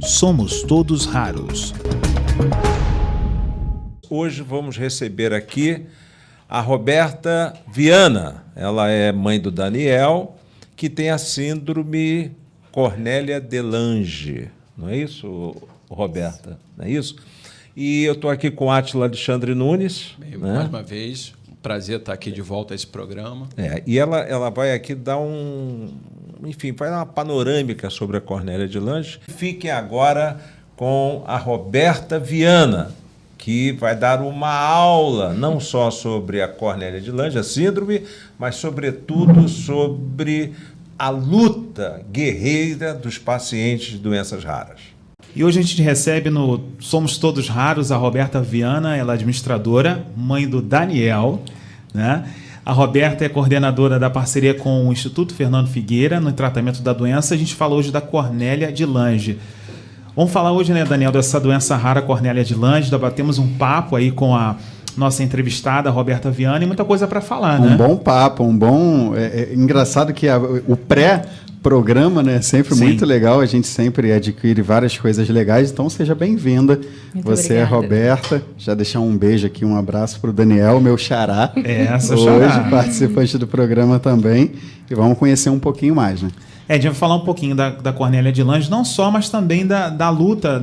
Somos Todos Raros. Hoje vamos receber aqui a Roberta Viana. Ela é mãe do Daniel, que tem a síndrome Cornélia de Lange. Não é isso, Roberta? Não é isso? E eu estou aqui com o Átila Alexandre Nunes. Bem, mais uma vez, um prazer estar aqui de volta a esse programa. E ela vai aqui dar vai dar uma panorâmica sobre a Cornélia de Lange. Fiquem agora com a Roberta Viana, que vai dar uma aula não só sobre a Cornélia de Lange, a síndrome, mas, sobretudo, sobre a luta guerreira dos pacientes de doenças raras. E hoje a gente recebe no Somos Todos Raros a Roberta Viana, ela é administradora, mãe do Daniel, né? A Roberta é coordenadora da parceria com o Instituto Fernando Figueira no tratamento da doença. A gente fala hoje da Cornélia de Lange. Vamos falar hoje, né, Daniel, dessa doença rara, Cornélia de Lange. Batemos um papo aí com a nossa entrevistada, Roberta Viana, e muita coisa para falar, né? Um bom papo, engraçado que o pré-programa, né, é sempre muito legal, a gente sempre adquire várias coisas legais, então seja bem-vinda. Você é Roberta, já deixar um beijo aqui, um abraço para o Daniel, meu xará, hoje participante do programa também, e vamos conhecer um pouquinho mais, né? A gente vai falar um pouquinho da Cornélia de Lange, não só, mas também da luta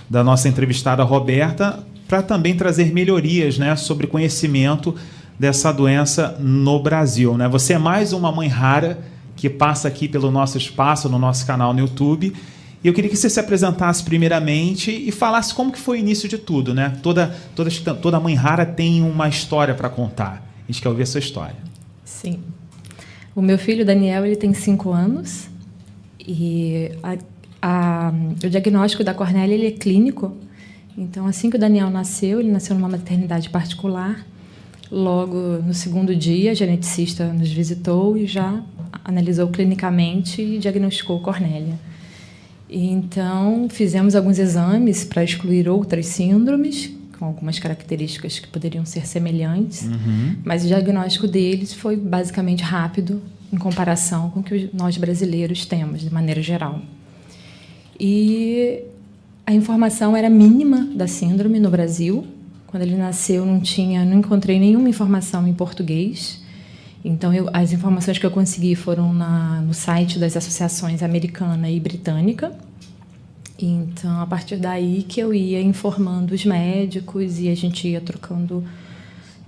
da nossa entrevistada Roberta, para também trazer melhorias, né, sobre conhecimento dessa doença no Brasil, né? Você é mais uma mãe rara que passa aqui pelo nosso espaço, no nosso canal no YouTube. E eu queria que você se apresentasse primeiramente e falasse como que foi o início de tudo, né? Toda mãe rara tem uma história para contar. A gente quer ouvir a sua história. Sim. O meu filho, Daniel, ele tem 5 anos e o diagnóstico da Cornélia ele é clínico. Então, assim que o Daniel nasceu, ele nasceu numa maternidade particular. Logo no segundo dia, a geneticista nos visitou e já analisou clinicamente e diagnosticou Cornélia. Então, fizemos alguns exames para excluir outras síndromes, com algumas características que poderiam ser semelhantes, mas o diagnóstico deles foi basicamente rápido em comparação com o que nós brasileiros temos, de maneira geral. E a informação era mínima da síndrome no Brasil. Quando ele nasceu, não encontrei nenhuma informação em português. Então, as informações que eu consegui foram no site das associações americana e britânica. Então, a partir daí que eu ia informando os médicos e a gente ia trocando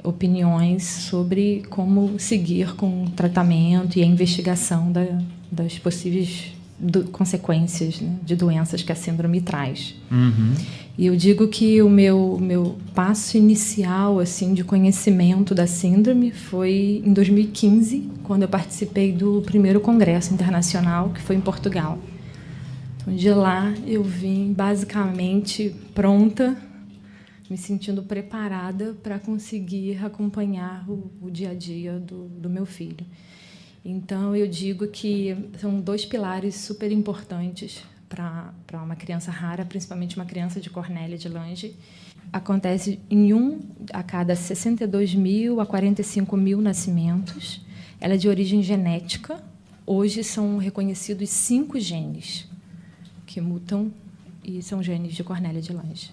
opiniões sobre como seguir com o tratamento e a investigação das possíveis consequências, né, de doenças que a síndrome traz. E eu digo que o meu passo inicial assim, de conhecimento da síndrome foi em 2015, quando eu participei do primeiro congresso internacional, que foi em Portugal. Então, de lá, eu vim basicamente pronta, me sentindo preparada para conseguir acompanhar o dia a dia do meu filho. Então, eu digo que são 2 pilares super importantes para uma criança rara, principalmente uma criança de Cornélia de Lange. Acontece em 1 a cada 62 mil a 45 mil nascimentos. Ela é de origem genética. Hoje são reconhecidos 5 genes que mutam e são genes de Cornélia de Lange.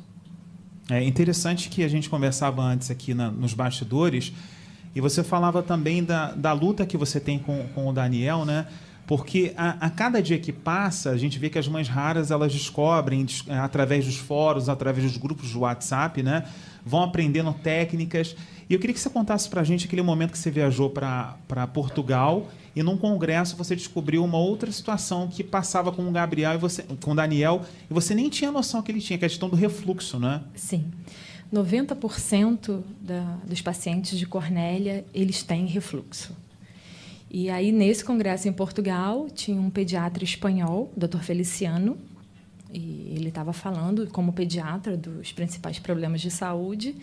É interessante que a gente conversava antes aqui nos bastidores. E você falava também da luta que você tem com o Daniel, né? Porque a cada dia que passa, a gente vê que as mães raras elas descobrem, através dos fóruns, através dos grupos de WhatsApp, né? Vão aprendendo técnicas. E eu queria que você contasse para a gente aquele momento que você viajou para Portugal e num congresso você descobriu uma outra situação que passava com o Gabriel com o Daniel, e você nem tinha noção que ele tinha, que é a questão do refluxo, né? Sim. 90% dos pacientes de Cornélia, eles têm refluxo. E aí, nesse congresso em Portugal, tinha um pediatra espanhol, o Dr. Feliciano, e ele estava falando, como pediatra, dos principais problemas de saúde,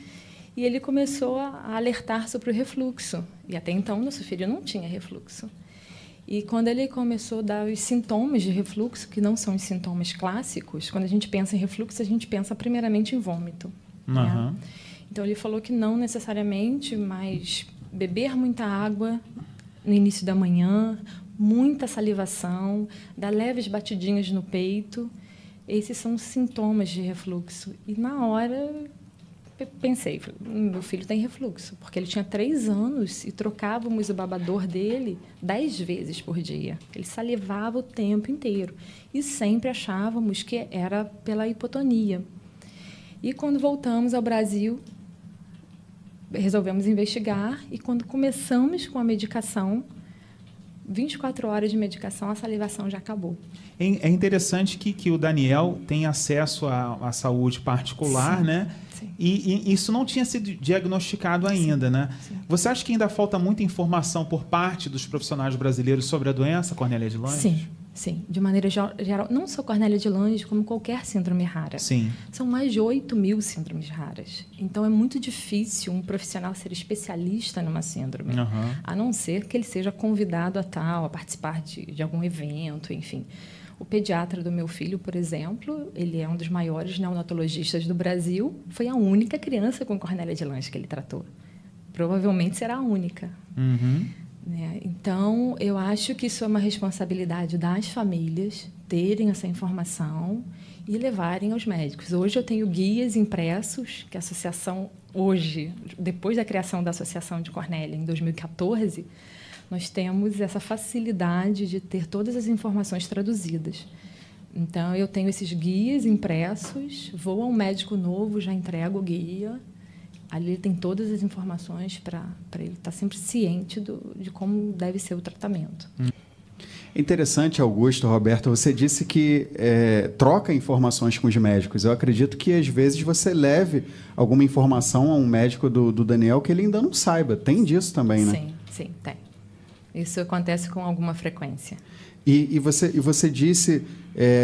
e ele começou a alertar sobre o refluxo. E até então, nosso filho não tinha refluxo. E quando ele começou a dar os sintomas de refluxo, que não são os sintomas clássicos, quando a gente pensa em refluxo, a gente pensa primeiramente em vômito. Né? Então, ele falou que não necessariamente, mas beber muita água no início da manhã, muita salivação, dar leves batidinhas no peito. esses são os sintomas de refluxo. E na hora eu pensei, meu filho tem refluxo, porque ele tinha 3 anos e trocávamos o babador dele 10 vezes por dia. Ele salivava o tempo inteiro e sempre achávamos que era pela hipotonia. E quando voltamos ao Brasil, resolvemos investigar e quando começamos com a medicação, 24 horas de medicação, a salivação já acabou. É interessante que o Daniel tem acesso à saúde particular, Sim, né? sim. E isso não tinha sido diagnosticado ainda, né? Sim. Você acha que ainda falta muita informação por parte dos profissionais brasileiros sobre a doença, Cornélia de Lange? Sim, sim. De maneira geral, não só Cornélia de Lange, como qualquer síndrome rara. Sim. São mais de 8.000 síndromes raras. Então, é muito difícil um profissional ser especialista numa síndrome, Uhum. a não ser que ele seja convidado a participar de algum evento, enfim. O pediatra do meu filho, por exemplo, ele é um dos maiores neonatologistas do Brasil, foi a única criança com Cornélia de Lange que ele tratou. Provavelmente será a única. Uhum. Né? Então, eu acho que isso é uma responsabilidade das famílias terem essa informação e levarem aos médicos. Hoje eu tenho guias impressos que a associação, hoje, depois da criação da Associação de Cornélia, em 2014, nós temos essa facilidade de ter todas as informações traduzidas. Então, eu tenho esses guias impressos, vou a um médico novo, já entrego o guia. Ali ele tem todas as informações para ele estar sempre ciente de como deve ser o tratamento. É interessante, Augusto, Roberto, você disse que troca informações com os médicos. Eu acredito que, às vezes, você leve alguma informação a um médico do Daniel que ele ainda não saiba. Tem disso também, né? Sim, tem. Isso acontece com alguma frequência. E você disse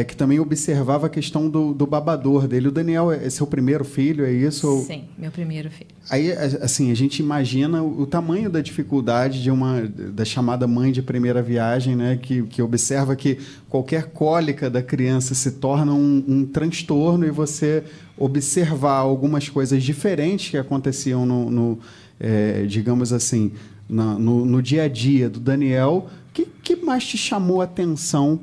que também observava a questão do babador dele. O Daniel é seu primeiro filho, é isso? Sim, meu primeiro filho. Aí, assim, a gente imagina o tamanho da dificuldade da chamada mãe de primeira viagem, né? Que observa que qualquer cólica da criança se torna um transtorno e você observar algumas coisas diferentes que aconteciam digamos assim, no dia a dia do Daniel. O que mais te chamou a atenção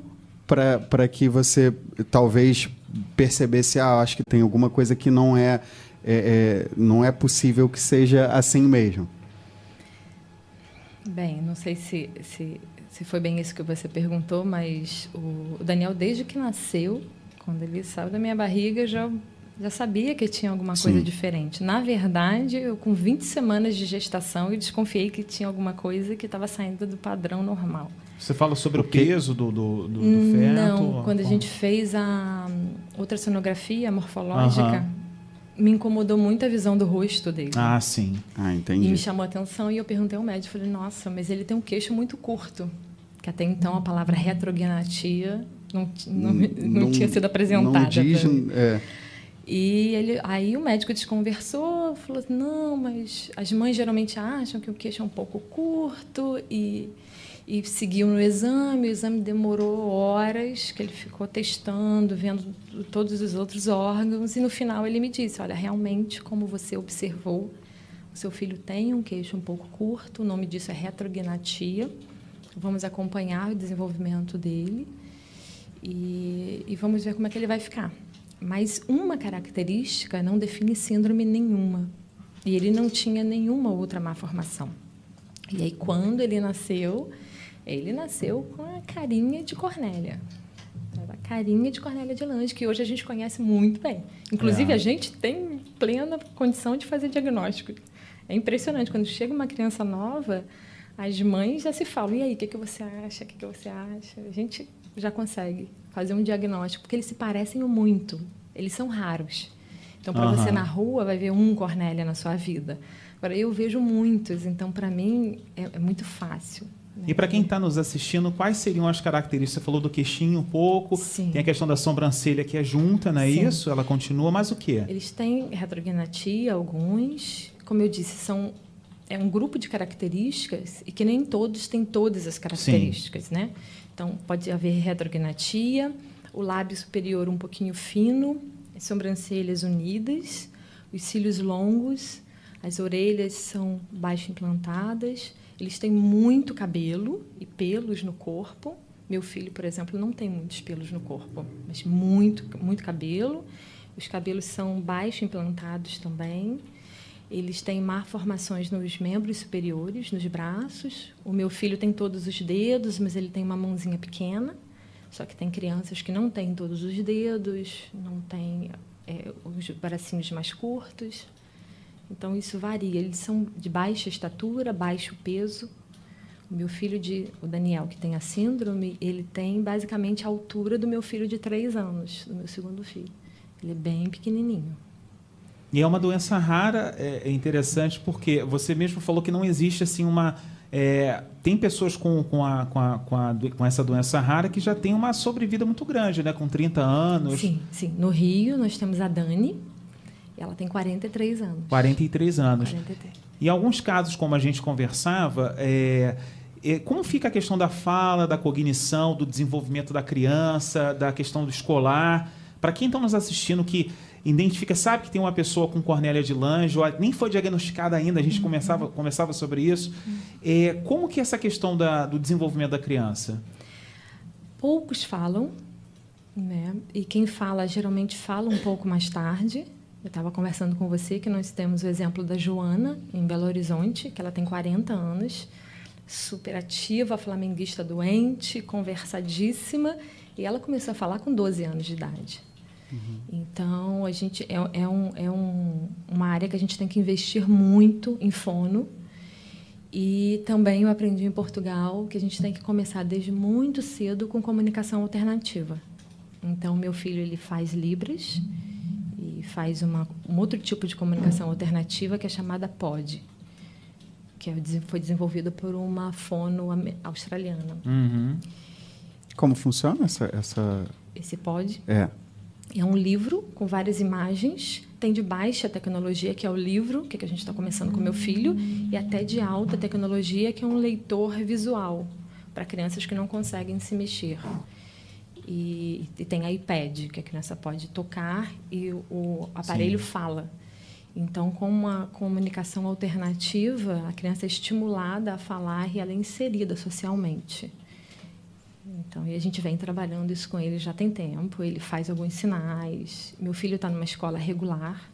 para que você talvez percebesse, acho que tem alguma coisa que não é possível que seja assim mesmo? Bem, não sei se foi bem isso que você perguntou, mas o Daniel, desde que nasceu, quando ele saiu da minha barriga, já sabia que tinha alguma coisa diferente. Na verdade, eu com 20 semanas de gestação, eu desconfiei que tinha alguma coisa que estava saindo do padrão normal. Você fala sobre o peso do feto? Não, quando a gente fez a ultrassonografia morfológica, me incomodou muito a visão do rosto dele. Ah, sim. Entendi. E me chamou a atenção e eu perguntei ao médico, falei, nossa, mas ele tem um queixo muito curto, que até então a palavra retrognatia não tinha sido apresentada. Não diz... E aí o médico desconversou, falou, não, mas as mães geralmente acham que o queixo é um pouco curto e seguiu no exame. O exame demorou horas, que ele ficou testando, vendo todos os outros órgãos, e no final ele me disse, olha, realmente, como você observou, o seu filho tem um queixo um pouco curto, o nome disso é retrognatia, vamos acompanhar o desenvolvimento dele e vamos ver como é que ele vai ficar. Mas uma característica não define síndrome nenhuma. E ele não tinha nenhuma outra má formação. E aí, quando ele nasceu com a carinha de Cornélia. A carinha de Cornélia de Lange, que hoje a gente conhece muito bem. Inclusive, a gente tem plena condição de fazer diagnóstico. É impressionante. Quando chega uma criança nova, as mães já se falam, e aí, o que você acha? O que você acha? A gente já consegue fazer um diagnóstico, porque eles se parecem muito. Eles são raros. Então, para você na rua, vai ver um Cornélia na sua vida. Agora, eu vejo muitos, então, para mim, é muito fácil. Né? E para quem está nos assistindo, quais seriam as características? Você falou do queixinho um pouco, Sim. Tem a questão da sobrancelha que é junta, não é Sim. isso? Ela continua, mas o quê? Eles têm retrognatia, alguns. Como eu disse, é um grupo de características e que nem todos têm todas as características, né? Então, pode haver retrognatia, o lábio superior um pouquinho fino, as sobrancelhas unidas, os cílios longos, as orelhas são baixo implantadas, eles têm muito cabelo e pelos no corpo, Meu filho, por exemplo, não tem muitos pelos no corpo, mas muito, muito cabelo. Os cabelos são baixo implantados também. Eles têm malformações nos membros superiores, nos braços. O meu filho tem todos os dedos, mas ele tem uma mãozinha pequena. Só que tem crianças que não têm todos os dedos, não têm os bracinhos mais curtos. Então, isso varia. Eles são de baixa estatura, baixo peso. O meu filho, o Daniel, que tem a síndrome, ele tem basicamente a altura do meu filho de 3 anos, do meu segundo filho. Ele é bem pequenininho. E é uma doença rara, é interessante, porque você mesmo falou que não existe assim uma... tem pessoas com essa doença rara que já tem uma sobrevida muito grande, né? Com 30 anos. Sim, sim. No Rio, nós temos a Dani, ela tem 43 anos. 43 anos. 43. Em alguns casos, como a gente conversava, como fica a questão da fala, da cognição, do desenvolvimento da criança, da questão do escolar? Para quem está nos assistindo que identifica, sabe que tem uma pessoa com Cornélia de Lange, ou nem foi diagnosticada ainda, a gente conversava sobre isso. Como que é essa questão do desenvolvimento da criança? Poucos falam, né? E quem fala, geralmente fala um pouco mais tarde. Eu estava conversando com você que nós temos o exemplo da Joana, em Belo Horizonte, que ela tem 40 anos, super ativa, flamenguista doente, conversadíssima, e ela começou a falar com 12 anos de idade. Então, a gente uma área que a gente tem que investir muito em fono. E também eu aprendi em Portugal que a gente tem que começar desde muito cedo com comunicação alternativa. Então, meu filho ele faz Libras e faz um outro tipo de comunicação alternativa que é chamada POD, que foi desenvolvida por uma fono australiana. Uhum. Como funciona Esse POD? É um livro com várias imagens. Tem de baixa tecnologia, que é o livro, que a gente está começando com meu filho, e até de alta tecnologia, que é um leitor visual, para crianças que não conseguem se mexer. E tem iPad, que a criança pode tocar e o aparelho fala. Então, com uma comunicação alternativa, a criança é estimulada a falar e ela é inserida socialmente. Então, e a gente vem trabalhando isso com ele já tem tempo. Ele faz alguns sinais. Meu filho está numa escola regular.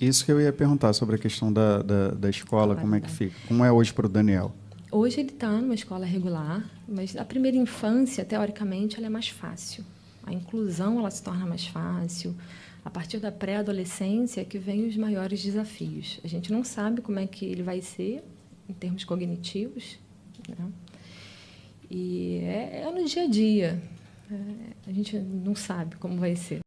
Isso que eu ia perguntar sobre a questão da escola, como é que fica? Como é hoje para o Daniel? Hoje ele está numa escola regular, mas a primeira infância, teoricamente, ela é mais fácil. A inclusão ela se torna mais fácil. A partir da pré-adolescência é que vem os maiores desafios. A gente não sabe como é que ele vai ser em termos cognitivos, né? E é no dia a dia. A gente não sabe como vai ser.